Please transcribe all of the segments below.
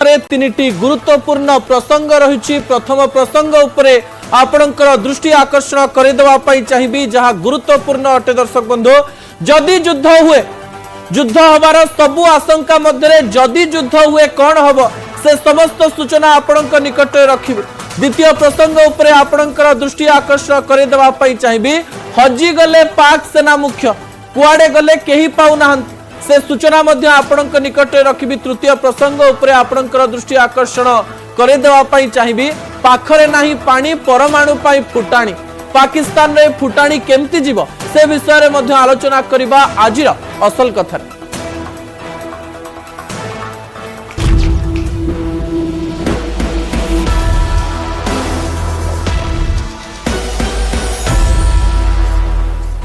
तीनिटी गुरुत्वपूर्ण प्रसंग रही। प्रथम प्रसंग उपरे आपणकर दृष्टि आकर्षण करदेवाई चाहिए जहाँ गुरुत्वपूर्ण अटे। दर्शक बंधु, जदि युद्ध हुए, युद्ध हबार सबु आशंका मध्य जदि युद्ध हुए कौन हम से समस्त सूचना आपण निकट रखिबे। द्वितीय प्रसंग उपरे आपणकर दृष्टि आकर्षण करदेवाई चाहिए। हजि गले पाक सेना मुख्य कुआडे गले केही पाउना से सूचना मध्य आपणक निकट रखिबी। तृतीय प्रसंग उपरे आपणकर दृष्टि आकर्षण करदेवाई चाहिए। पाखरे नाही पानी परमाणु पाई फुटाणी, पाकिस्तान रे फुटाणी केमती जीव से विषय में मध्य आलोचना करिबा आजिर असल कथा।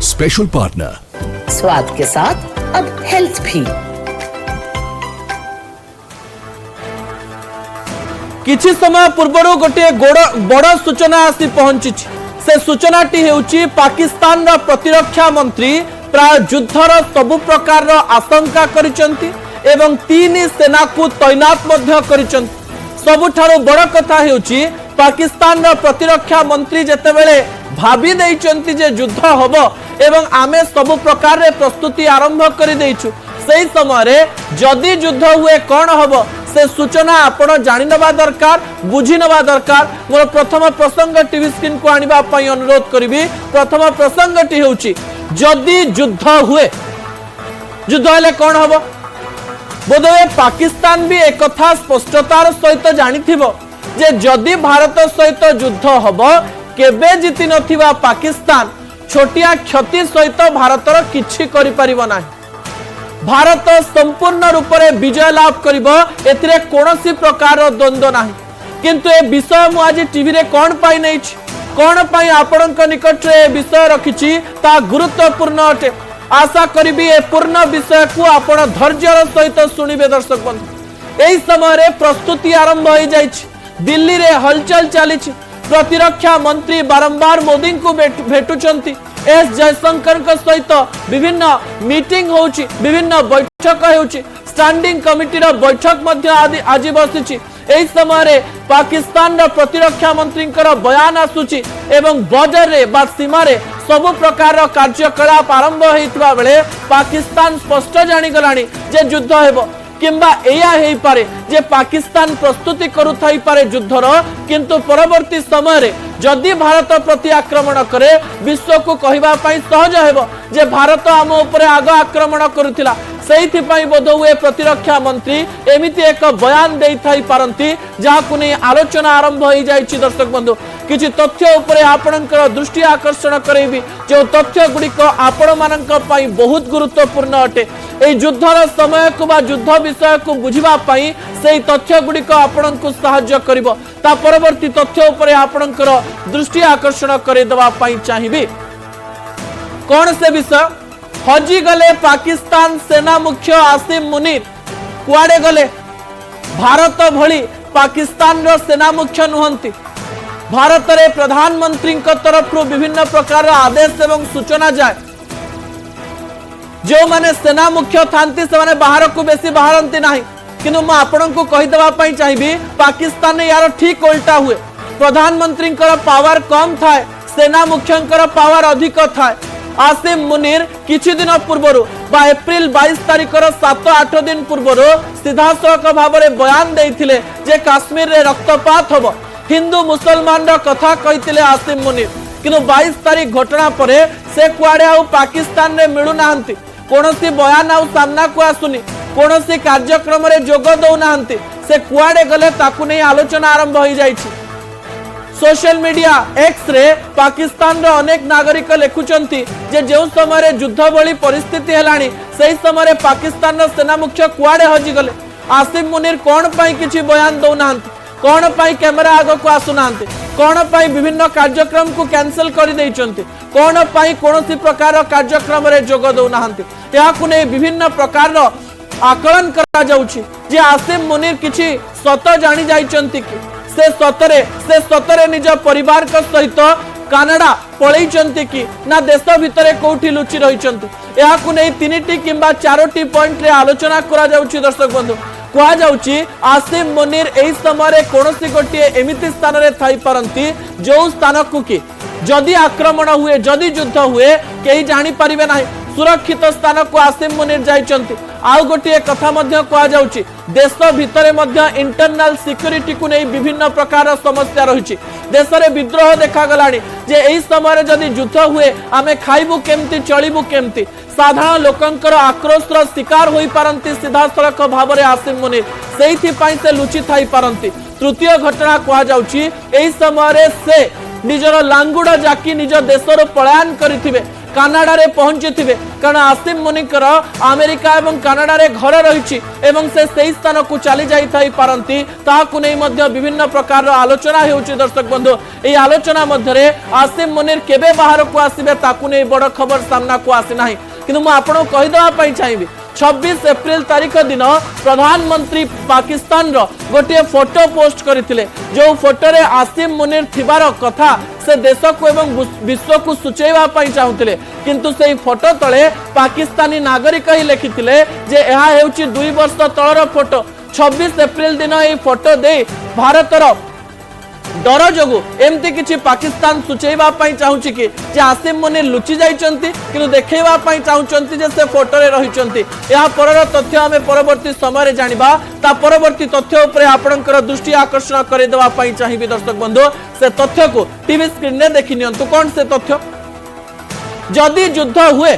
स्पेशल पार्टनर स्वाद के साथ अब हेल्थ भी। किछि समय पूर्व गोटे बड़ सूचना आसी पहुंची। से सूचनाटी हेउची पाकिस्तान रा प्रतिरक्षा मंत्री प्राय युद्धर सबु प्रकार आशंका करिसंती एवं 3 सेना को तैनात मध्य करिसंती। सबुठारो बड़ कथा हेउची पाकिस्तान रा प्रतिरक्षा मंत्री जेतेबेले भाबी देइचंती जे युद्ध हबो एवं आमे सबु प्रकार रे प्रस्तुति आरंभ करि देइछु, सेही समय रे जदि युद्ध हुए कौन हबो से सूचना आपण जानि नबा दरकार, बुझी नबा दरकार। मोर प्रथम प्रसंग टीवी स्क्रीन को आनिबा पई अनुरोध करिबी। प्रथम प्रसंगटी हेउची जदि युद्ध हुए, युद्ध हेले कौन हबो। बोधवे पाकिस्तान भी एक कथा स्पष्टतार सहित जानिथिबो जे जदि भारत सहित युद्ध हबो केबे जीति नथिबा पाकिस्तान छोटिया क्षति सहित भारतर किछि करि परिबो नाही। भारत संपूर्ण रूप से विजय लाभ करिबो, एथिरे कोनोसी प्रकार द्वंद्व नाही। किंतु ए विषय मु आज टीवी रे कोन पाई नै छी, कोन पाई आपणक निकट रे विषय रखिछि ता गुरुत्वपूर्ण अटे। आशा करिबी ए पूर्ण विषय को आपण धैर्यर सहित सुनिबे। दर्शक बंधु, एही समय रे प्रस्तुति आरंभ हो जाइछि। दिल्ली रे हलचल चलिछि। प्रतिरक्षा मंत्री बारंबार मोदी को भेटुचंती। एस जयशंकर सहित विभिन्न मीटिंग होउची, विभिन्न बैठक होउची। स्टैंडिंग कमिटी रो बैठक मध्य आज बसिछि। एही समय रे पाकिस्तान रो प्रतिरक्षा मंत्री बयान आसुची एवं बॉर्डर रे बा सीमा रे सब प्रकार रो कार्यकलाप आरंभ होइतबा बेले पाकिस्तान स्पष्ट जानि गलानी जे युद्ध हेबो किंबा एया हेई पारे जे पाकिस्तान प्रस्तुति करुथाई पारे युद्धर। किंतु परवर्ती समय रे जदि भारत प्रति आक्रमण करे विश्व को कहिबा पई सहज हेबो जे भारत आम उपरे आग आक्रमण करुथिला। सेहिथि पई बोध हुए प्रतिरक्षा मंत्री एमिति एक बयान देई थाई पारंती जाहाकु नै आलोचना आरंभ होई जाइछि। दर्शक बंधु, किछि तथ्य उपरे आपणकर दृष्टि आकर्षण करैबी जे तथ्य गुडिक आपण मानक पई बहुत गुरुत्वपूर्ण अटे। ए युद्धर समय को बा युद्ध विषय को बुझिबा पई सेही तथ्य गुडिक आपण को सहाय्य करिवो। ता परवर्ती तथ्य उपरे आपणकर दृष्टि आकर्षण करे दवा पई चाहिबी। कौन से विषय? हजि गले पाकिस्तान सेना मुख्य आसिम मुनीर कुआडे गले? भारत भली पाकिस्तान रो सेना मुख्य नुहंती। भारत रे प्रधानमंत्री तरफ विभिन्न प्रकार आदेश एवं सूचना जाए। जो माने सेना मुख्य थांती से माने बाहर को बेसी बाहरंती नाही। किनु म आपन को कहि देबा पई चाहिबी पाकिस्तान ने यार ठीक उल्टा हुए। प्रधानमंत्री पावर कम थाए, सेना मुख्यंकर पावर अधिक थाए। आसिम मुनीर किछि दिन पूर्व बा एप्रिल 22 तारिखर 7-8 दिन पूर्व सीधासलख भाव में बयान देइथिले जे काश्मीर रे रक्तपात हबो, हिंदू मुसलमान रो कथा कहिथिले आसिम मुनीर। किनु 22 तारीख घटना परे से कुआडे आउ पाकिस्तान रे मिलु नाहंती, कोनोसी बयान आउ सामना को आसुनी, कोनोसी कार्यक्रम रे जोग दउ नाहंती। से कुआडे गले ताकु नै आलोचना आरंभ होई जाइछि। Social media X ray Pakistan रो अनेक नागरिक लिखुचंती जे जो समय रे युद्ध भली परिस्थिति हेलानी सही समय रे पाकिस्तान रो सेना मुख्य कुआडे हजि गले। आसिम मुनीर कोन पई किछि बयान दउ नाहंती, कोन पई कैमरा आगो को आसु नाहंती, कोन पई विभिन्न कार्यक्रम को कैंसिल कर देइचंती, कोन पई कोनोसी प्रकार कार्यक्रम रे जोग दउ नाहंती। याकु नै विभिन्न प्रकार आकलन करा जाउछि जे आसिम मुनीर किछि सत जानि जाइचंती कि से सतरे निज परिवार का सहित कानाडा पलैचंती कि ना देश भितरे कोठी लुचि रहिचंती। याकु नै 3टी किंबा 4टी पॉइंट रे आलोचना करा जाउछि। दर्शक बंधु, कह जाउची आसिम मुनीर एही समय कोनोसी गोटे एमिति स्थान रे थाई परंती जो स्थान को कि जदि आक्रमण हुए जदि युद्ध हुए कहीं जानी परिबे नाही सुरक्षित स्थान को आसिम मुनीर जाइचंती। आउ गोटे कथा मध्य कह जाउची देश भितरे मध्य इंटरनल सिक्योरिटी को नहीं विभिन्न प्रकार समस्या रही देश में विद्रोह देखा गलानी जे एही समय जदि युद्ध हुए आमे खाइबु केमती चलिबु केमती साधारण लोकंकर आक्रोशर शिकार होई पारंती सीधा सड़क भाव में आसिम मुनीर से लुचि थाई पारंती। तृतीय घटना कह जाउची एही समय से निजर लांगुड़ जाकी निज देशर पलायन करिथिबे कानाडा रे पहुंची थिबे कारण आसिम मुनीकर अमेरिका एवं कानाडा रे घर रही एवं से सही स्थान को चली जाई थाई पारंती ताकू नै मध्य विभिन्न प्रकार आलोचना हेउची। दर्शक बंधु एही आलोचना मध्य रे आसिम मुनीर केबे बाहर को आसीबे ताकू नै बड़ खबर सामना को आसी नाही किंतु मु आपन कहि देबा पई चाहिबी 26 एप्रिल तारीख दिन प्रधानमंत्री पाकिस्तान रो गोटे फोटो पोस्ट करथिले जो फोटो रे आसिम मुनीर थिबार कथा से देश को एवं विश्व को सूचेवा पई चाहुथिले किंतु सेही फोटो तळे पाकिस्तानी नागरिक ही लिखिथिले जे एहा हेउची 2 वर्ष तळर फोटो 26 एप्रिल दिन ए फोटो दे भारतर डर जोगु एमती किछि पाकिस्तान सूचेवा पई चाहुछि कि जे आसिम मुनीर लुचि जाइचंती किंतु देखेवा पई चाहुचंती जे से फोटो रे रहिचंती। या परर तथ्य हमें परवर्ती समय रे जानिबा ता परवर्ती तथ्य ऊपर आपनकर दृष्टि आकर्षण करे देवा पई चाहिबी। दर्शक बंधु से तथ्य को टीवी स्क्रीन रे देखि नियंतु कोन से तथ्य जदि युद्ध हुए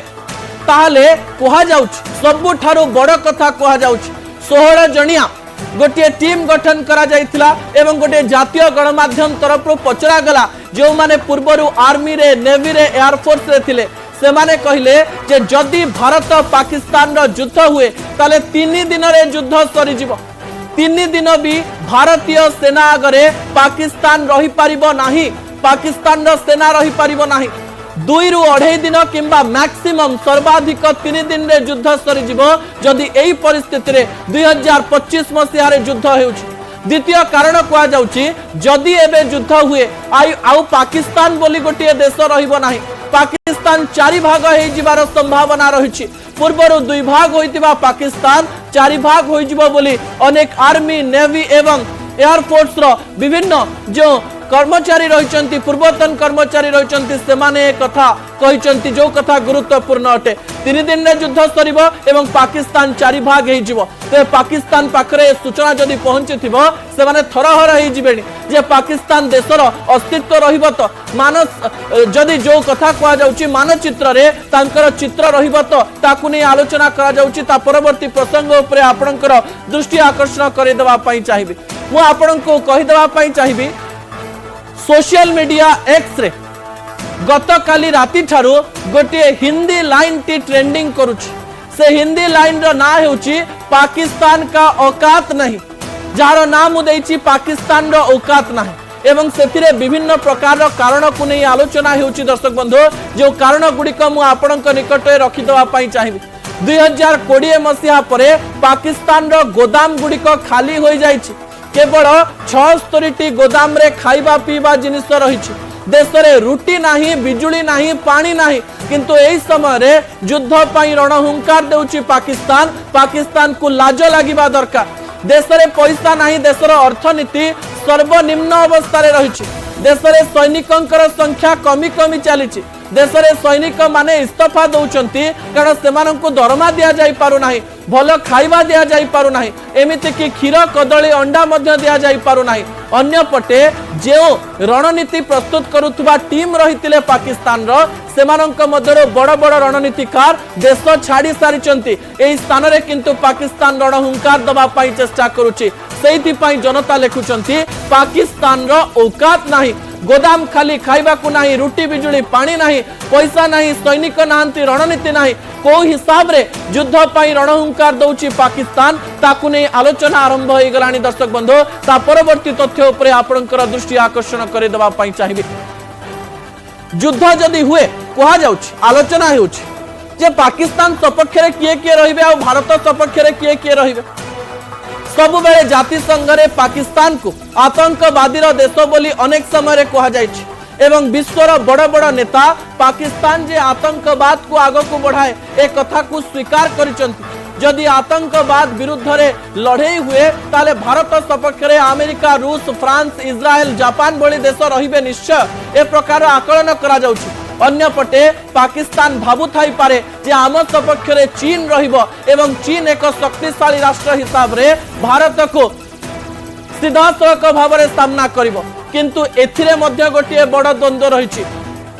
ताहले कहा जाउछि सबुठारु बड़ कथा कहा जाउछि 16 जणिया गोटे टीम गठन करा जाइथिला एवं गोटे जातीय गणमाध्यम तरफ पचरा गला जो माने पूर्वरु आर्मी रे नेवी रे एयरफोर्स रे थिले से माने कहिले जे जदि भारत पाकिस्तान रो युद्ध हुए ताले 3 दिन रे युद्ध सरी जीवो 3 दिन भी भारतीय सेना आगरे पाकिस्तान रही परिबो नाही पाकिस्तान रो सेना रही परिबो नाही 2 रु 2.5 दिन किंबा मैक्सिमम सर्वाधिक 3 दिन रे युद्ध सरी जीवो जदि एही परिस्थिति रे 2025 मसिया रे युद्ध हेउची। द्वितीय कारण कह जाउची जदि एबे युद्ध हुए आउ पाकिस्तान बोली गोटे देश रहिबो नाही पाकिस्तान 4 भाग हे जिबार संभावना रहिछि पूर्वरु 2 भाग होइतिबा पाकिस्तान 4 भाग होई जिवो बोली अनेक आर्मी नेवी एवं एयरफोर्स रो विभिन्न जो कर्मचारी रहिचंती पूर्वतन कर्मचारी रहिचंती से माने कथा कहिचंती जो कथा गुरुत्वपूर्ण अटे 3 दिन रे युद्ध सरीबो एवं पाकिस्तान 4 भाग हे जिवो ते पाकिस्तान पाखरे सूचना जदि पहुंचीथिबो से माने थरहर हे जिबेनी जे पाकिस्तान देशर अस्तित्व रहिबो तो मानस जदि जो कथा कहा जाउची मानचित्र रे तांकर चित्र रहिबो तो ताकु नै आलोचना करा जाउची ता परवर्ती प्रसंग ऊपर आपनकर दृष्टि आकर्षण करे देबा पई चाहिबी। मु आपनको कहि देबा पई चाहिबी सोशल मीडिया एक्स रे गत काली राती ठारू गोटे हिंदी लाइन टी ट्रेंडिंग करुछि से हिंदी लाइन रो ना हेउछि पाकिस्तान का औकात नहीं जार नाम देछि पाकिस्तान रो औकात नहीं एवं सेथिरे विभिन्न प्रकार रो कारण को नै आलोचना हेउछि। दर्शक बंधु जो कारण गुडिक मु आपनक निकट रखि देबा पई चाहिबी 2020 मसिया परे पाकिस्तान रो गोदाम गुडिक खाली होई जाइछि केवल 76 गोदाम रे खाइबा पीबा जिनिस रही देश रे रुटी नाही बिजुली नाही पानी नाही किंतु एही समय रे युद्ध पई रणहुंकार देउची पाकिस्तान को लाज लागिबा दरकार देश रे पैसा नाही देशर अर्थनीति सर्वनिम्न अवस्था रे रही देश रे सैनिकंकर संख्या कमी कमी चली देश रे सैनिक माने इस्तीफा दउचंती कारण सेमानंकु दरमा दिया जाई पारु नाही भलो खाइबा दिया जाई पारु नाही एमिति कि क्षीर कदली अंडा मध्य दिया जाई पारु नाही। अन्य पटे जो रणनीति प्रस्तुत करुथुबा टीम रहितिले पाकिस्तान रो सेमानंक मध्यरो बड़ बड़ रणनीतिकार देश छाड़ी सारिचंती एही स्थान रे किंतु पाकिस्तान रणहुंकार दबा पई चेष्टा करूची सेहिति पई जनता लेखुचंती पाकिस्तान रो औकात नाही गोदाम खाली खाइबा को नाही रुटी बिजुली पानी नाही पैसा नाही सैनिक नांती रणनीति नाही को हिसाब रे युद्ध पई रणहुंकार दउची पाकिस्तान ताकु नै आलोचना आरंभ होई गलानी। दर्शक बंधु ता परवर्ती तथ्य ऊपर आपनकर दृष्टि आकर्षण करे देबा पई चाहिबी युद्ध जदि हुए कहा जाउची आलोचना हेउची जे पाकिस्तान सपक्ष रे किए रहिबे आ भारत सपक्ष रे किए रहिबे सब बेले जातिसंघ रे पाकिस्तान को आतंकवादी देश बोली अनेक समय कहा जाइछि एवं विश्वर बड़ बड़ नेता पाकिस्तान जे आतंकवाद को आग को बढ़ाए ए कथा को स्वीकार करिसंती जदि आतंकवाद विरुद्ध रे लड़ई हुए ताले भारत सपक्ष रे अमेरिका रूस फ्रांस इज्राएल जापान भली देश रहिबे निश्चय ए प्रकार आकलन करा जाउछि। अन्य पटे पाकिस्तान भाबु थाई पारे जे आम सपक्ष रे चीन रहिबो एवं चीन एक शक्तिशाली राष्ट्र हिसाब रे भारत को सीधासलख भाव में सामना करिबो। किंतु एथिरे मध्य गोटे बड़ द्वंद्व रही।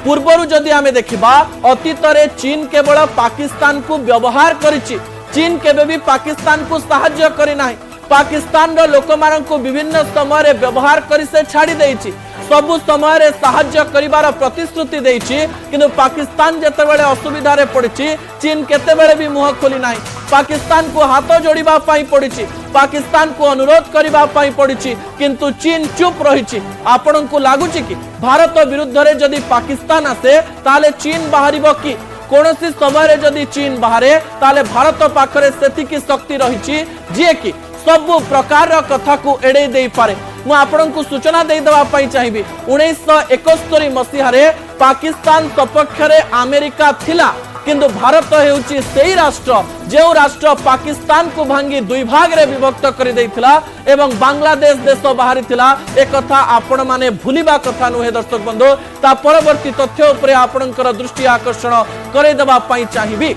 पूर्वरु जदि आमे देखिबा अतीत रे चीन केवल पाकिस्तान को व्यवहार करिछि। चीन केबे भी पाकिस्तान को सहाय्य करि नाही। पाकिस्तान रो लोक मानन को विभिन्न समय रे व्यवहार करि से छाड़ी देछि। सबु समय रे सहाय्य करिवार प्रतिश्रुति देछि। किंतु पाकिस्तान जेतेबेले असुविधा रे पड़िछि चीन केतेबेले भी मुह खोली नाही। पाकिस्तान को हाथ जोड़िबा पाई पड़िछि। पाकिस्तान को अनुरोध करिबा पाई पड़िछि। किंतु चीन चुप रहिछि। आपन को लागुछि कि भारत विरुद्ध रे जदि पाकिस्तान आसे ताले चीन बाहरिबो कि कोनोसी समय रे जदि चीन बाहरे ताले भारत पाखरे सेतिकी शक्ति रहिछि जे कि सब प्रकार कथा को एड़े दे पारे। मु आपन को सूचना दे दवा पाई चाहिबी 1971 मसीहा रे पाकिस्तान सपक्ष रे अमेरिका थिला। किंतु भारत हेउची सेही राष्ट्र जो राष्ट्र पाकिस्तान को भांगी दुई भाग रे विभक्त कर देइथिला एवं बांग्लादेश देश बाहरी थिला। एक कथा आपण माने भूलिबा कथा नुहे दर्शक बंधु। ता परवर्ती तथ्य उपरे आपणकर दृष्टि आकर्षण करे दवा पाई चाहिबी।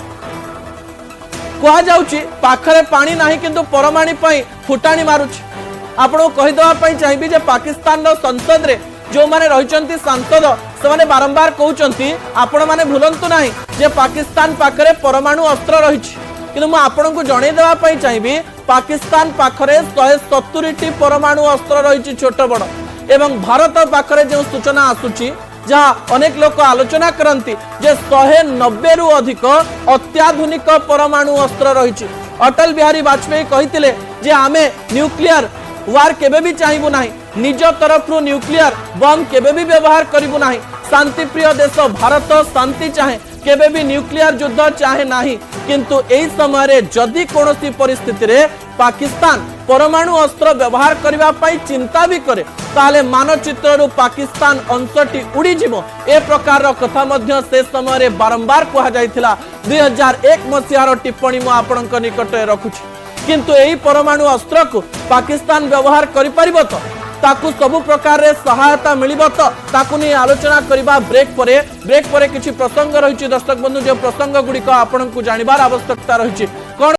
कहा जाउची पाखरे पानी नाही किंतु परमाणी पई फुटाणी मारुची। आपणो कहि दवा पई चाहिबी जे पाकिस्तान रो संसद रे जो माने रहिचंती सांसद से माने बारंबार कहउचंती आपण माने भूलंतु नाही जे पाकिस्तान पाखरे परमाणु अस्त्र रहिछि। किंतु मु आपन को जणे देवा पई चाहिबी पाकिस्तान पाखरे 170 टी परमाणु अस्त्र रहिछि छोट बड़ एवं भारत पाखरे जो सूचना आसुची जहाँ अनेक लोक आलोचना करती जे 190 रु अधिक अत्याधुनिक परमाणु अस्त्र रही। अटल बिहारी वाजपेयी कहिथिले जे आमे न्यूक्लियर वार केबे भी चाहिबु नाही। निज तरफ रु न्यूक्लियर बम केबे भी व्यवहार करिबु नाही। शांति प्रिय देश भारत शांति चाहे केबे भी न्यूक्लियर युद्ध चाहे नाही। किंतु एई समय रे जदि कोनोसी परिस्थिति रे पाकिस्तान परमाणु अस्त्र व्यवहार करबा पई चिंता भी करे ताले मानचित्र रु पाकिस्तान अंशटी उड़ी जिवो ए प्रकार कथा मध्य से समय रे बारंबार कहा जायथिला। 2001 मसिहार टिप्पणी मु आपनक निकट रखुछि। किंतु एही परमाणु अस्त्र को पाकिस्तान व्यवहार करि परिबो तो ताकू सबु प्रकार रे सहायता मिलिबो तो ताकू नि आलोचना करिबा। ब्रेक परे किछि प्रसंग रहिछि दर्शक बंधु। जो प्रसंग गुडी को आपन को जानिबार आवश्यकता रहिछि। कोन